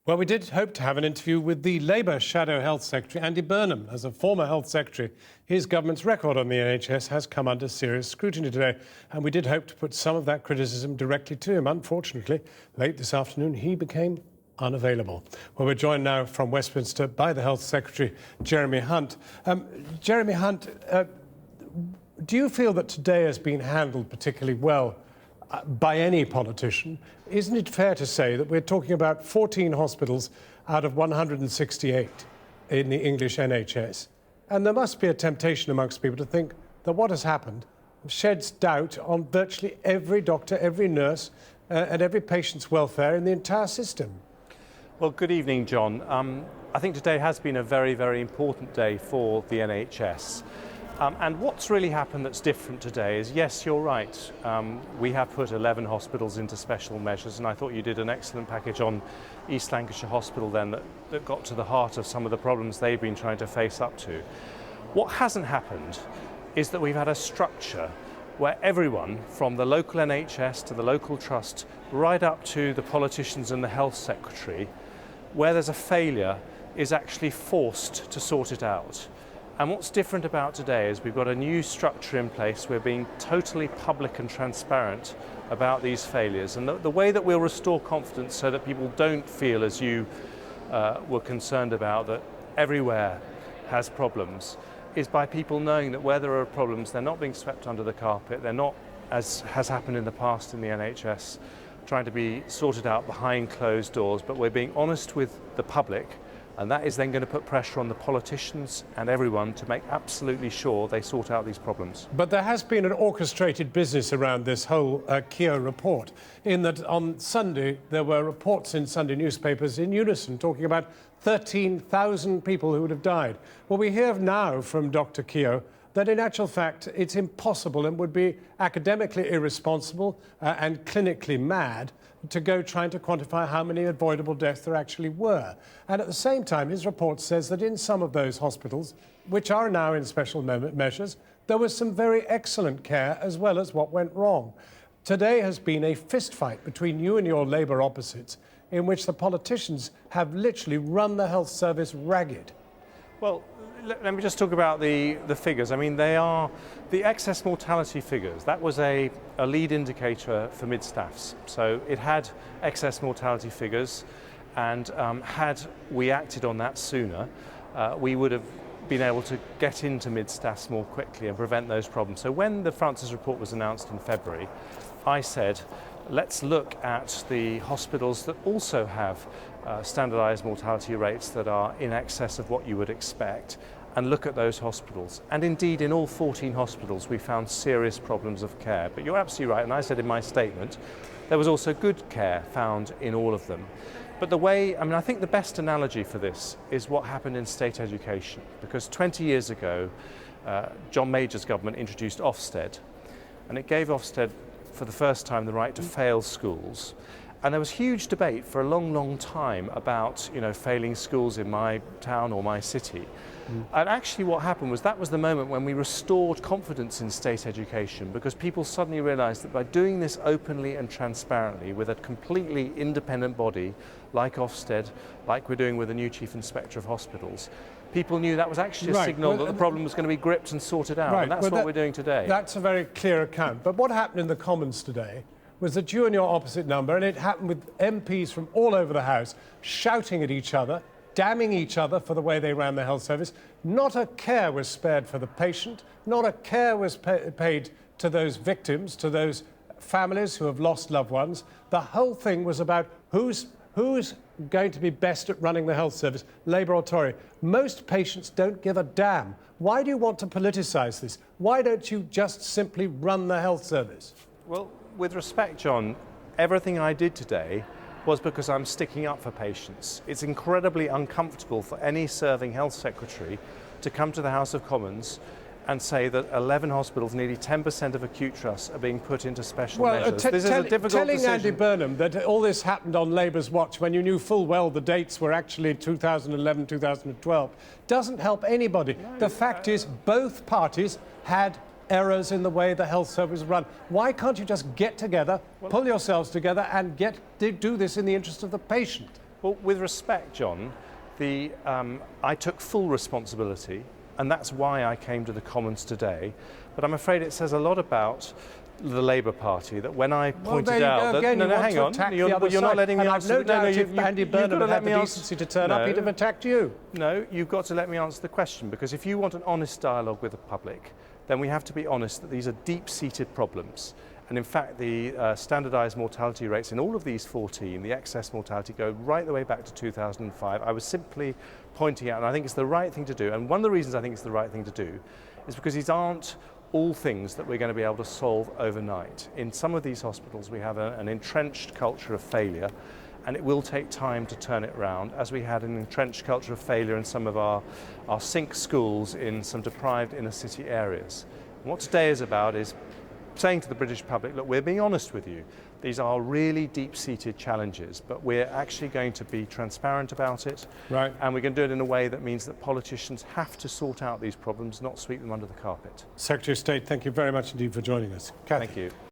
Well, we did hope to have an interview with the Labour Shadow Health Secretary, Andy Burnham. As a former Health Secretary, his government's record on the NHS has come under serious scrutiny today, and we did hope to put some of that criticism directly to him. Unfortunately, late this afternoon, he became unavailable. Well, we're joined now from Westminster by the Health Secretary, Jeremy Hunt. Jeremy Hunt, do you feel that today has been handled particularly well by any politician? Isn't it fair to say that we're talking about 14 hospitals out of 168 in the English NHS? And there must be a temptation amongst people to think that what has happened sheds doubt on virtually every doctor, every nurse, and every patient's welfare in the entire system. Well, good evening, John. I think today has been a very, very important day for the NHS. And what's really happened that's different today is, yes, you're right, we have put 11 hospitals into special measures, and I thought you did an excellent package on East Lancashire Hospital then that got to the heart of some of the problems they've been trying to face up to. What hasn't happened is that we've had a structure where everyone, from the local NHS to the local trust, right up to the politicians and the health secretary, where there's a failure, is actually forced to sort it out. And what's different about today is we've got a new structure in place. We're being totally public and transparent about these failures. And the way that we'll restore confidence so that people don't feel, as you were concerned about, that everywhere has problems, is by people knowing that where there are problems, they're not being swept under the carpet. They're not, as has happened in the past in the NHS, trying to be sorted out behind closed doors, but we're being honest with the public. And that is then going to put pressure on the politicians and everyone to make absolutely sure they sort out these problems. But there has been an orchestrated business around this whole Keogh report, in that on Sunday there were reports in Sunday newspapers in unison talking about 13,000 people who would have died. Well, we hear now from Dr. Keogh that in actual fact it's impossible and would be academically irresponsible and clinically mad to go trying to quantify how many avoidable deaths there actually were. And at the same time, his report says that in some of those hospitals, which are now in special measures, there was some very excellent care as well as what went wrong. Today has been a fistfight between you and your Labour opposites, in which the politicians have literally run the health service ragged. Well, let me just talk about the figures. I mean, they are the excess mortality figures. That was a lead indicator for mid-staffs. So it had excess mortality figures, and had we acted on that sooner, we would have been able to get into mid-staffs more quickly and prevent those problems. So when the Francis report was announced in February, I said, let's look at the hospitals that also have standardised mortality rates that are in excess of what you would expect, and look at those hospitals. And indeed, in all 14 hospitals, we found serious problems of care. But you're absolutely right, and I said in my statement, there was also good care found in all of them. But the way, I think the best analogy for this is what happened in state education, because 20 years ago, John Major's government introduced Ofsted, and it gave Ofsted for the first time the right to fail schools. And there was huge debate for a long, long time about, failing schools in my town or my city. And actually what happened was that was the moment when we restored confidence in state education, because people suddenly realised that by doing this openly and transparently with a completely independent body like Ofsted, like we're doing with the new Chief Inspector of Hospitals, people knew that was actually a signal that the problem was going to be gripped and sorted out. And that's what we're doing today. That's a very clear account. But what happened in the Commons today was that you and your opposite number, and it happened with MPs from all over the House, shouting at each other, damning each other for the way they ran the health service. Not a care was spared for the patient, not a care was paid to those victims, to those families who have lost loved ones. The whole thing was about who's going to be best at running the health service, Labour or Tory. Most patients don't give a damn. Why do you want to politicise this? Why don't you just simply run the health service? Well, with respect, John, everything I did today was because I'm sticking up for patients. It's incredibly uncomfortable for any serving health secretary to come to the House of Commons and say that 11 hospitals, nearly 10% of acute trusts, are being put into special measures. This is a difficult telling decision. Andy Burnham that all this happened on Labour's watch when you knew full well the dates were actually 2011, 2012, doesn't help anybody. No, the fact is both parties had errors in the way the health service is run. Why can't you just get together, pull yourselves together and do this in the interest of the patient? Well, with respect, John, I took full responsibility, and that's why I came to the Commons today. But I'm afraid it says a lot about the Labour Party that when I pointed out that hang on, you're not letting me answer. I've no doubt if Andy Burnham had had the decency to turn up, he'd have attacked you. No, you've got to let me answer the question, because if you want an honest dialogue with the public, then we have to be honest that these are deep-seated problems. And in fact, the standardised mortality rates in all of these 14, the excess mortality, go right the way back to 2005. I was simply pointing out, and I think it's the right thing to do. And one of the reasons I think it's the right thing to do is because these aren't all things that we're going to be able to solve overnight. In some of these hospitals, we have an entrenched culture of failure, and it will take time to turn it around, as we had an entrenched culture of failure in some of our sink schools in some deprived inner city areas. And what today is about is saying to the British public, look, we're being honest with you. These are really deep-seated challenges, but we're actually going to be transparent about it. Right. And we're going to do it in a way that means that politicians have to sort out these problems, not sweep them under the carpet. Secretary of State, thank you very much indeed for joining us. Kathy. Thank you.